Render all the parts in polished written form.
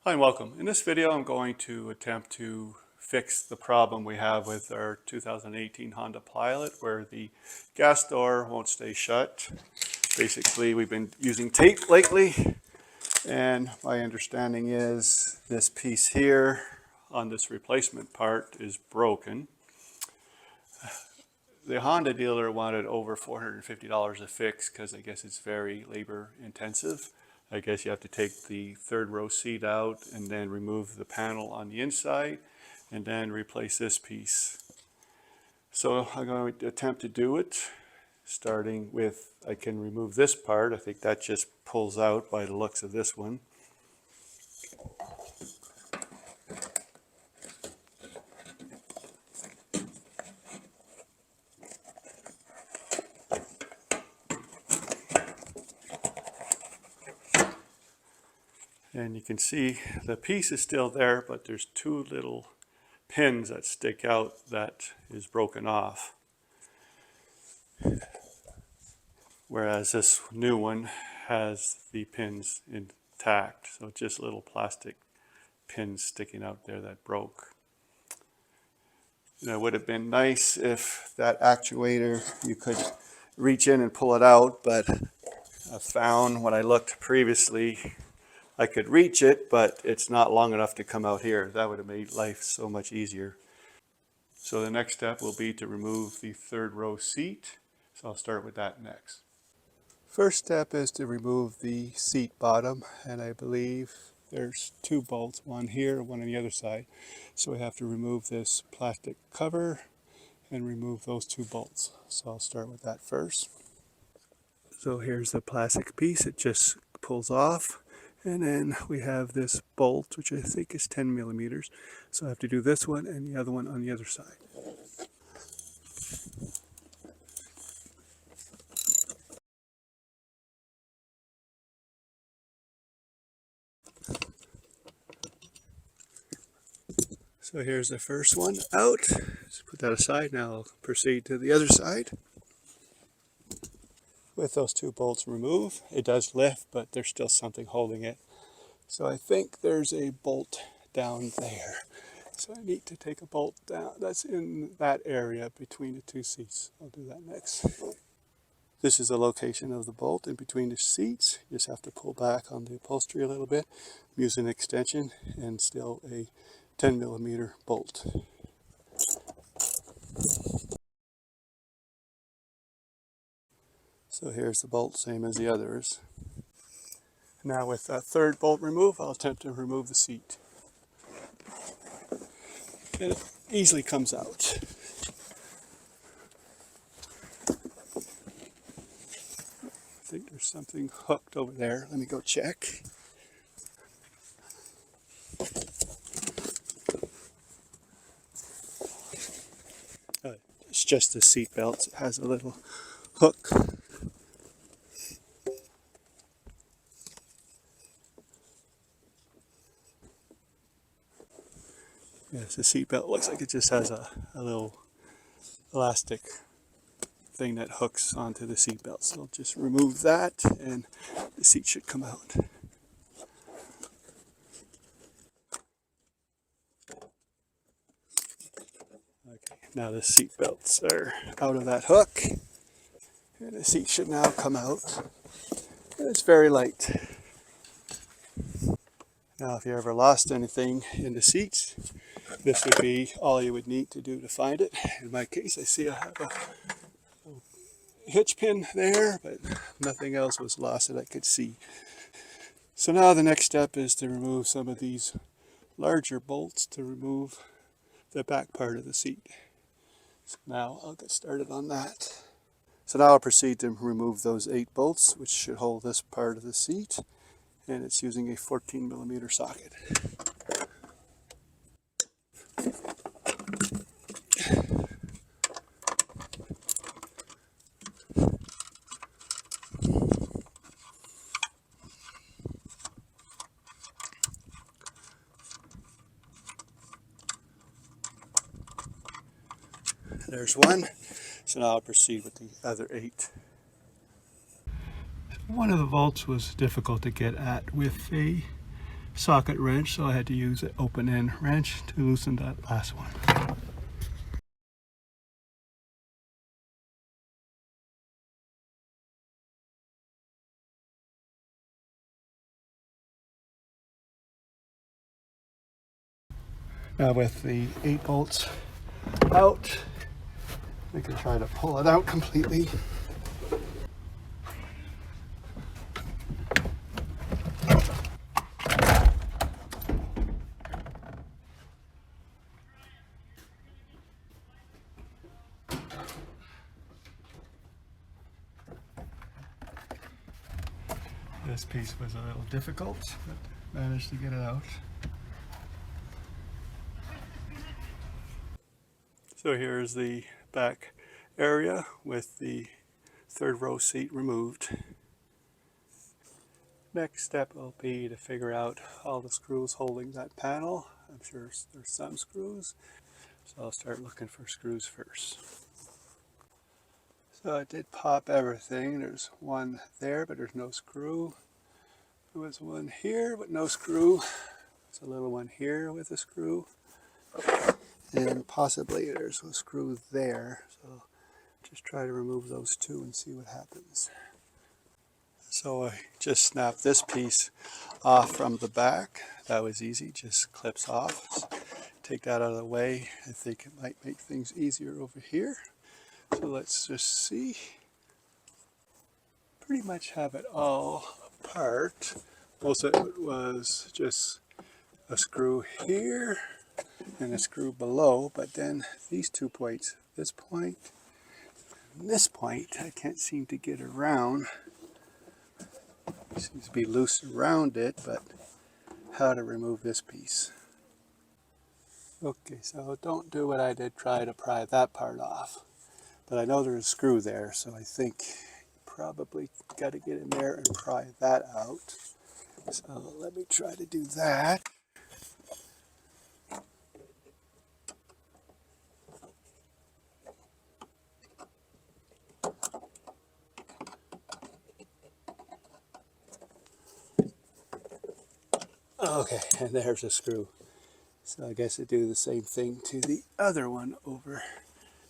Hi and welcome. In this video I'm going to attempt to fix the problem we have with our 2018 Honda Pilot where the gas door won't stay shut. Basically we've been using tape lately and my understanding is this piece here on this replacement part is broken. The Honda dealer wanted over $450 a fix because I guess it's very labor intensive. I guess you have to take the third row seat out and then remove the panel on the inside and then replace this piece. So I'm going to attempt to do it, starting with, I can remove this part. I think that just pulls out by the looks of this one. And you can see the piece is still there, but there's two little pins that stick out that is broken off. Whereas this new one has the pins intact. So just little plastic pins sticking out there that broke. It would have been nice if that actuator, you could reach in and pull it out, but I found when I looked previously, I could reach it, but it's not long enough to come out here. That would have made life so much easier. So the next step will be to remove the third row seat. So I'll start with that next. First step is to remove the seat bottom, and I believe there's two bolts, one here, one on the other side. So we have to remove this plastic cover and remove those two bolts. So I'll start with that first. So here's the plastic piece, it just pulls off. And then we have this bolt, which I think is 10 millimeters. So I have to do this one and the other one on the other side. So here's the first one out. Just put that aside. Now I'll proceed to the other side. With those two bolts removed, it does lift, but there's still something holding it. So I think there's a bolt down there. So I need to take a bolt down. That's in that area between the two seats. I'll do that next. This is the location of the bolt in between the seats. You just have to pull back on the upholstery a little bit. I'm using an extension and still a 10 millimeter bolt. So here's the bolt, same as the others. Now with that third bolt removed, I'll attempt to remove the seat. And it easily comes out. I think there's something hooked over there. Let me go check. It's just the seat belt. It has a little hook. Yes, the seat belt looks like it just has a little elastic thing that hooks onto the seat belt. So I'll just remove that and the seat should come out. Okay, now the seat belts are out of that hook and the seat should now come out. And it's very light. Now if you ever lost anything in the seats, this would be all you would need to do to find it. In my case, I see I have a hitch pin there, but nothing else was lost that I could see. So now the next step is to remove some of these larger bolts to remove the back part of the seat. So now I'll get started on that. So now I'll proceed to remove those 8 bolts, which should hold this part of the seat, and it's using a 14 millimeter socket. There's one. So now I'll proceed with the other 8. One of the bolts was difficult to get at with a socket wrench, so I had to use an open end wrench to loosen that last one. Now with the 8 bolts out, I can try to pull it out completely. This piece was a little difficult, but managed to get it out. So here's the back area with the 3rd row seat removed. Next step will be to figure out all the screws holding that panel. I'm sure there's some screws, so I'll start looking for screws first. So I did pop everything. There's one there, but there's no screw. There was one here, but no screw. There's a little one here with a screw. And possibly there's a screw there. So just try to remove those 2 and see what happens. So I just snapped this piece off from the back. That was easy, just clips off. So take that out of the way. I think it might make things easier over here. So let's just see. Pretty much have it all apart. Most of it was just a screw here and a screw below, but then these 2 points, this point and this point, I can't seem to get around. It seems to be loose around it, but how to remove this piece. Okay, so don't do what I did, try to pry that part off. But I know there's a screw there, so I think probably got to get in there and pry that out. So let me try to do that. Okay, and there's a screw. So I guess I do the same thing to the other one over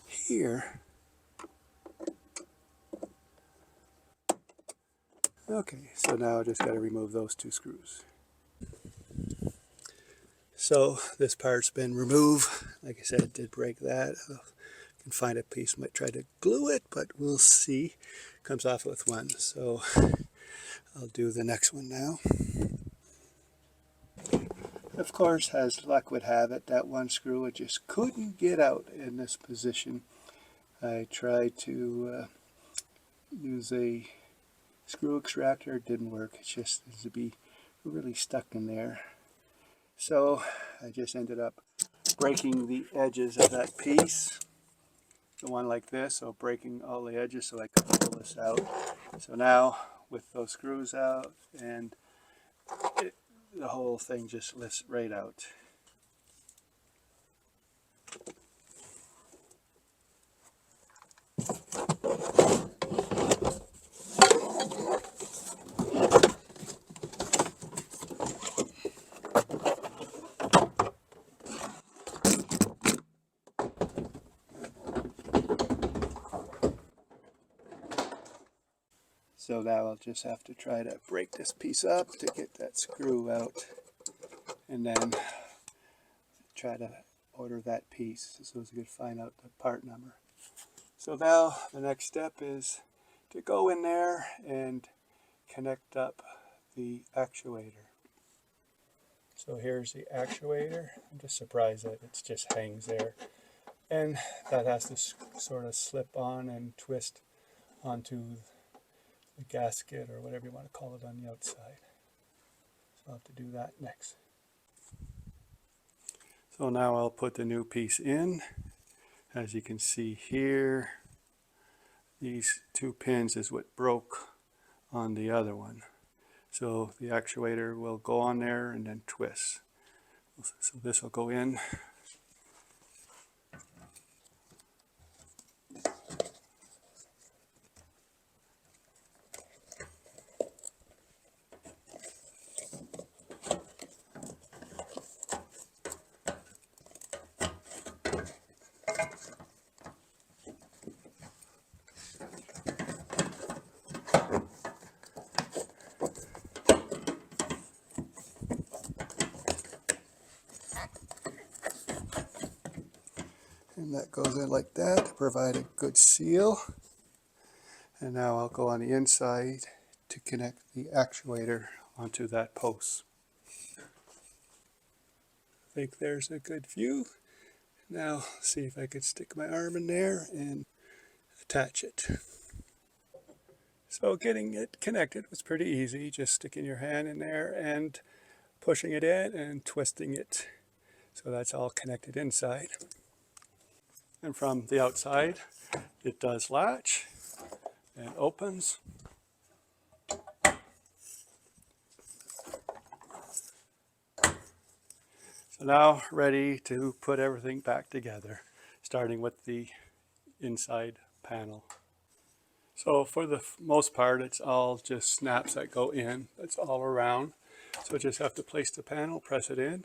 here. Okay, so now I just got to remove those 2 screws. So this part's been removed. Like I said, it did break that. I can find a piece, might try to glue it, but we'll see. Comes off with one, so I'll do the next one now. Of course, as luck would have it, that one screw I just couldn't get out in this position. I tried to use a screw extractor, it didn't work. It just seems to be really stuck in there. So I just ended up breaking the edges of that piece, the one like this, so breaking all the edges so I could pull this out. So now with those screws out, and the whole thing just lifts right out. So now I'll just have to try to break this piece up to get that screw out, and then try to order that piece so as we could find out the part number. So now the next step is to go in there and connect up the actuator. So here's the actuator. I'm just surprised that it just hangs there. And that has to sort of slip on and twist onto the gasket or whatever you want to call it on the outside. So I'll have to do that next. So now I'll put the new piece in. As you can see here, these 2 pins is what broke on the other one. So the actuator will go on there and then twist. So this will go in. And that goes in like that to provide a good seal. And now I'll go on the inside to connect the actuator onto that post. I think there's a good view. Now see if I could stick my arm in there and attach it. So getting it connected was pretty easy, just sticking your hand in there and pushing it in and twisting it. So that's all connected inside. And from the outside, it does latch and opens. So now ready to put everything back together, starting with the inside panel. So for the most part, it's all just snaps that go in. That's all around. So just have to place the panel, press it in,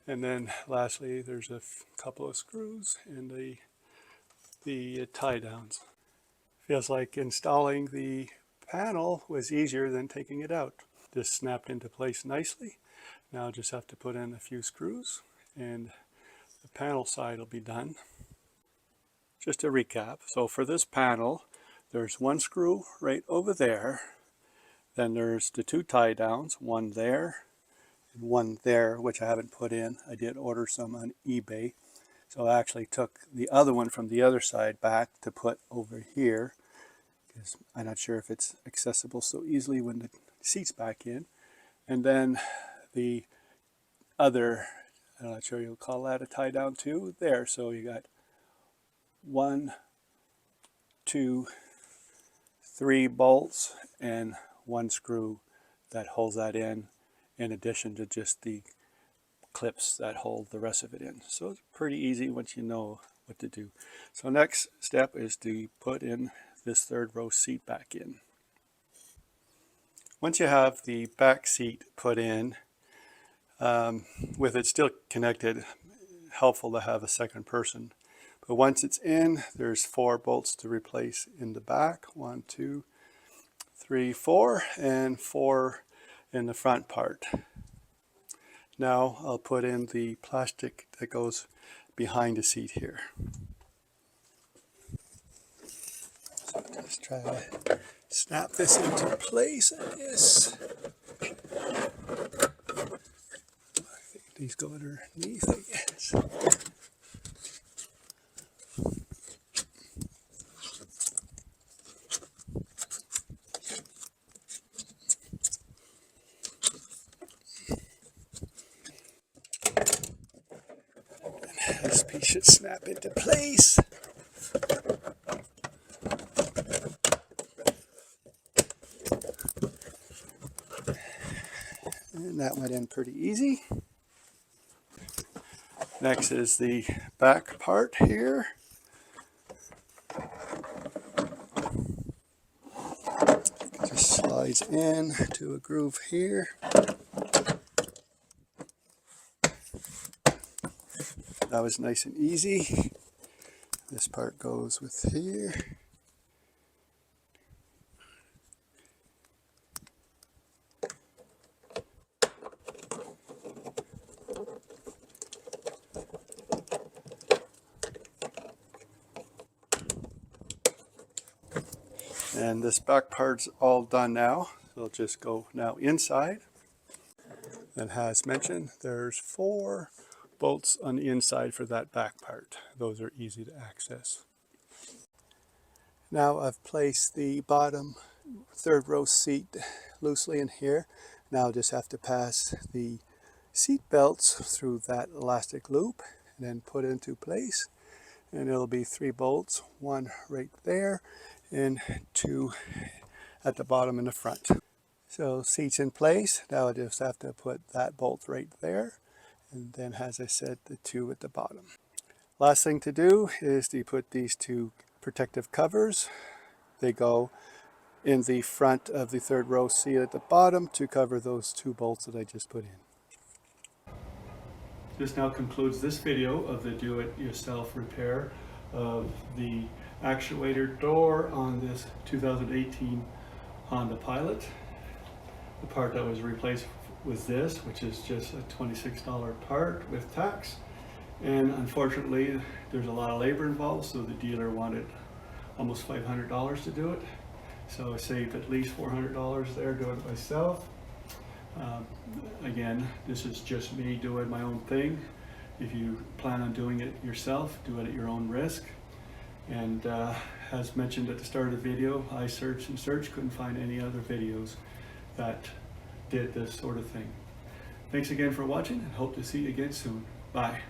and then lastly, there's a couple of screws and the tie downs. Feels like installing the panel was easier than taking it out. Just snapped into place nicely. Now just have to put in a few screws and the panel side will be done. Just to recap, so for this panel, there's one screw right over there. Then there's the two tie downs, one there and one there, which I haven't put in. I did order some on eBay. So I actually took the other one from the other side back to put over here, because I'm not sure if it's accessible so easily when the seat's back in. And then the other, I'm not sure you'll call that a tie down too, there. So you got 1, 2, 3 bolts and one screw that holds that in addition to just the clips that hold the rest of it in. So it's pretty easy once you know what to do. So next step is to put in this third row seat back in. Once you have the back seat put in, with it still connected, helpful to have a second person. But once it's in, there's 4 bolts to replace in the back. 1, 2, 3, 4, and 4 in the front part. Now I'll put in the plastic that goes behind the seat here. So just try to snap this into place, I guess. I think these go underneath, I guess. This piece should snap into place. And that went in pretty easy. Next is the back part here. It just slides in to a groove here. That was nice and easy. This part goes with here. And this back part's all done now. So it'll just go now inside. And as mentioned, there's 4 bolts on the inside for that back part. Those are easy to access. Now I've placed the bottom third row seat loosely in here. Now I just have to pass the seat belts through that elastic loop and then put it into place. And it'll be 3 bolts, 1 right there and 2 at the bottom in the front. So seats in place. Now I just have to put that bolt right there. And then, as I said, the 2 at the bottom. Last thing to do is to put these 2 protective covers. They go in the front of the third row seat at the bottom to cover those 2 bolts that I just put in. This now concludes this video of the do-it-yourself repair of the actuator door on this 2018 Honda Pilot. The part that was replaced was this, which is just a $26 part with tax. And unfortunately, there's a lot of labor involved, so the dealer wanted almost $500 to do it. So I saved at least $400 there doing it myself. Again, this is just me doing my own thing. If you plan on doing it yourself, do it at your own risk. And as mentioned at the start of the video, I searched and searched, couldn't find any other videos that did this sort of thing. Thanks again for watching, and hope to see you again soon. Bye.